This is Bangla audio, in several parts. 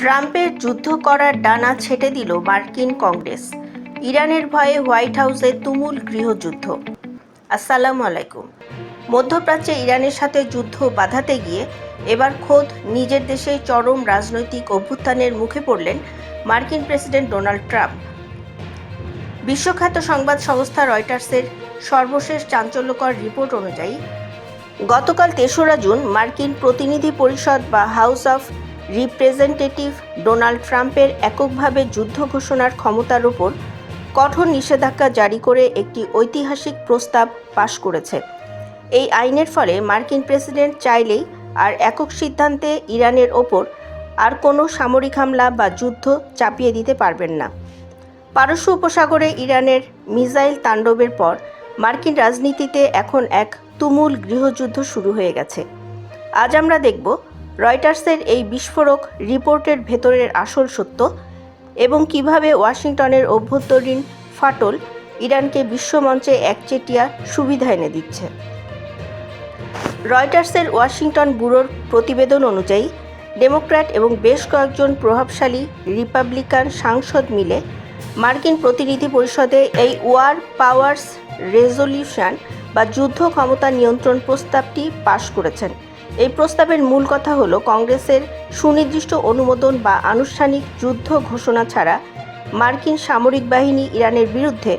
ট্রাম্পের যুদ্ধ করার ডানা ছেঁটে দিল মার্কিন কংগ্রেস। ইরানের ভয়ে হোয়াইট হাউসে তুমুল গৃহযুদ্ধ। আসসালামু আলাইকুম। মধ্যপ্রাচ্যে ইরানের সাথে যুদ্ধ বাঁধাতে গিয়ে এবার খোদ নিজের দেশে চরম রাজনৈতিক অভ্যুত্থানের মুখে পড়লেন মার্কিন প্রেসিডেন্ট ডোনাল্ড ট্রাম্প। বিশ্বখ্যাত সংবাদ সংস্থা রয়টার্সের সর্বশেষ চাঞ্চল্যকর রিপোর্ট অনুযায়ী গতকাল ৩রা জুন মার্কিন প্রতিনিধি পরিষদ বা হাউস অফ রিপ্রেজেন্টেটিভ ডোনাল্ড ট্রাম্পের এককভাবে যুদ্ধ ঘোষণার ক্ষমতার ওপর কঠোর নিষেধাজ্ঞা জারি করে একটি ঐতিহাসিক প্রস্তাব পাশ করেছে। এই আইনের ফলে মার্কিন প্রেসিডেন্ট চাইলেই আর একক সিদ্ধান্তে ইরানের ওপর আর কোনো সামরিক হামলা বা যুদ্ধ চাপিয়ে দিতে পারবেন না। পারস্য উপসাগরে ইরানের মিসাইল তাণ্ডবের পর মার্কিন রাজনীতিতে এখন এক তুমুল গৃহযুদ্ধ শুরু হয়ে গেছে। আজ আমরা দেখব রয়টার্সের এই বিস্ফোরক রিপোর্টের ভেতরের আসল সত্য এবং কিভাবে ওয়াশিংটনের অভ্যন্তরীণ ফাটল ইরানকে বিশ্বমঞ্চে একচেটিয়া সুবিধা এনে দিচ্ছে। রয়টার্সের ওয়াশিংটন ব্যুরোর প্রতিবেদন অনুযায়ী ডেমোক্র্যাট এবং বেশ কয়েকজন প্রভাবশালী রিপাবলিকান সাংসদ মিলে মার্কিন প্রতিনিধি পরিষদে এই ওয়ার পাওয়ার্স রেজলিউশন বা যুদ্ধ ক্ষমতা নিয়ন্ত্রণ প্রস্তাবটি পাশ করেছেন। এই প্রস্তাবের মূল কথা হলো কংগ্রেসের সুনির্দিষ্ট অনুমোদন বা আনুষ্ঠানিক যুদ্ধ ঘোষণা ছাড়া মার্কিন সামরিক বাহিনী ইরানের বিরুদ্ধে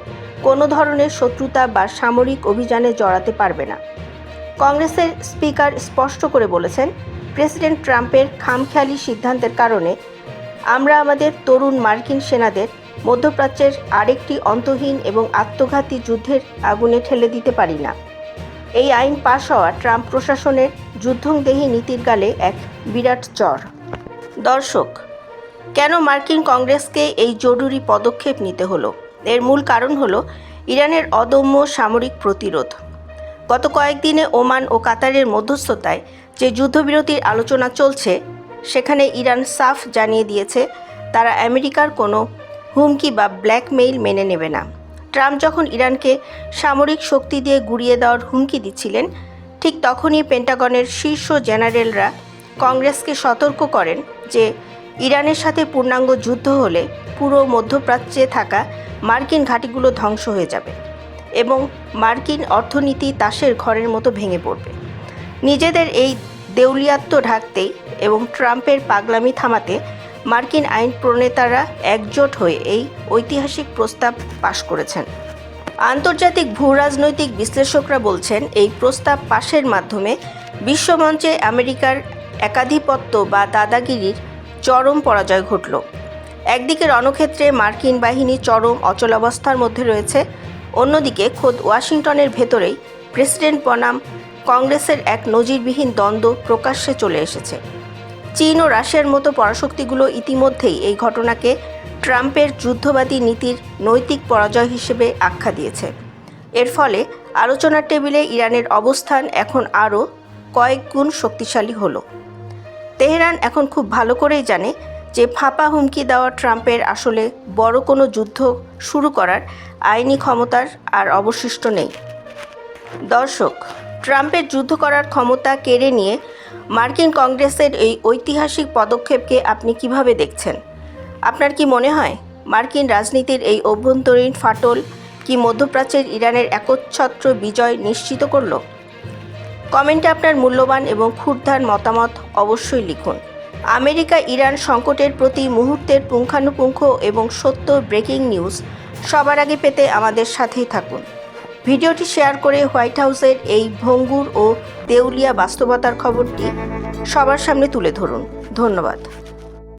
কোনো ধরনের শত্রুতা বা সামরিক অভিযানে জড়াতে পারবে না। কংগ্রেসের স্পিকার স্পষ্ট করে বলেছেন, প্রেসিডেন্ট ট্রাম্পের খামখেয়ালি সিদ্ধান্তের কারণে আমরা আমাদের তরুণ মার্কিন সেনাদের মধ্যপ্রাচ্যের আরেকটি অন্তহীন এবং আত্মঘাতী যুদ্ধের আগুনে ঠেলে দিতে পারি না। এই আইন পাশ হওয়া ট্রাম্প প্রশাসনের যুদ্ধংদেহী নীতির গালে এক বিরাট চর। দর্শক, কেন মার্কিন কংগ্রেসকে এই জরুরি পদক্ষেপ নিতে হলো? এর মূল কারণ হলো ইরানের অদম্য সামরিক প্রতিরোধ। গত কয়েকদিনে ওমান ও কাতারের মধ্যস্থতায় যে যুদ্ধবিরতির আলোচনা চলছে, সেখানে ইরান সাফ জানিয়ে দিয়েছে তারা আমেরিকার কোনো হুমকি বা ব্ল্যাকমেইল মেনে নেবে না। ট্রাম্প যখন ইরানকে সামরিক শক্তি দিয়ে গুঁড়িয়ে দেওয়ার হুমকি দিচ্ছিলেন, ঠিক তখনই পেন্টাগনের শীর্ষ জেনারেলরা কংগ্রেসকে সতর্ক করেন যে ইরানের সাথে পূর্ণাঙ্গ যুদ্ধ হলে পুরো মধ্যপ্রাচ্যে থাকা মার্কিন ঘাঁটিগুলো ধ্বংস হয়ে যাবে এবং মার্কিন অর্থনীতি তাসের ঘরের মতো ভেঙে পড়বে। নিজেদের এই দেউলিয়াত্ব ঢাকতেই এবং ট্রাম্পের পাগলামি থামাতে মার্কিন আইন প্রণেতারা একজোট হয়ে এই ঐতিহাসিক প্রস্তাব পাশ করেছেন। আন্তর্জাতিক ভূরাজনৈতিক বিশ্লেষকরা বলছেন, এই প্রস্তাব পাশের মাধ্যমে বিশ্বমঞ্চে আমেরিকার একাধিপত্য বা দাদাগিরির চরম পরাজয় ঘটল। একদিকে রণক্ষেত্রে মার্কিন বাহিনী চরম অচলাবস্থার মধ্যে রয়েছে, অন্যদিকে খোদ ওয়াশিংটনের ভেতরেই প্রেসিডেন্ট বনাম কংগ্রেসের এক নজিরবিহীন দ্বন্দ্ব প্রকাশ্যে চলে এসেছে। চীন ও রাশিয়ার মতো পরাশক্তিগুলো ইতিমধ্যেই এই ঘটনাকে ট্রাম্পের যুদ্ধবাদী নীতির নৈতিক পরাজয় হিসেবে আখ্যা দিয়েছে। এর ফলে আলোচনার টেবিলে ইরানের অবস্থান এখন আরও কয়েক গুণ শক্তিশালী হলো। তেহরান এখন খুব ভালো করেই জানে যে ফাঁপা হুমকি দেওয়া ট্রাম্পের আসলে বড় কোনো যুদ্ধ শুরু করার আইনি ক্ষমতার আর অবশিষ্ট নেই। দর্শক, ট্রাম্পের যুদ্ধ করার ক্ষমতা কেড়ে নিয়ে মার্কিন কংগ্রেসের এই ঐতিহাসিক পদক্ষেপকে আপনি কিভাবে দেখছেন? আপনার কি মনে হয় মার্কিন রাজনীতির এই অভ্যন্তরীণ ফাটল কি মধ্যপ্রাচ্যের ইরানের একচ্ছত্র বিজয় নিশ্চিত করল? কমেন্টে আপনার মূল্যবান এবং ক্ষুরধার মতামত অবশ্যই লিখুন। আমেরিকা ইরান সংকটের প্রতি মুহূর্তের পুঙ্খানুপুঙ্খ এবং সত্য ব্রেকিং নিউজ সবার আগে পেতে আমাদের সাথেই থাকুন। ভিডিওটি শেয়ার করে হোয়াইট হাউসের এই ভঙ্গুর ও দেউলিয়া বাস্তবতার খবরটি সবার সামনে তুলে ধরুন। ধন্যবাদ।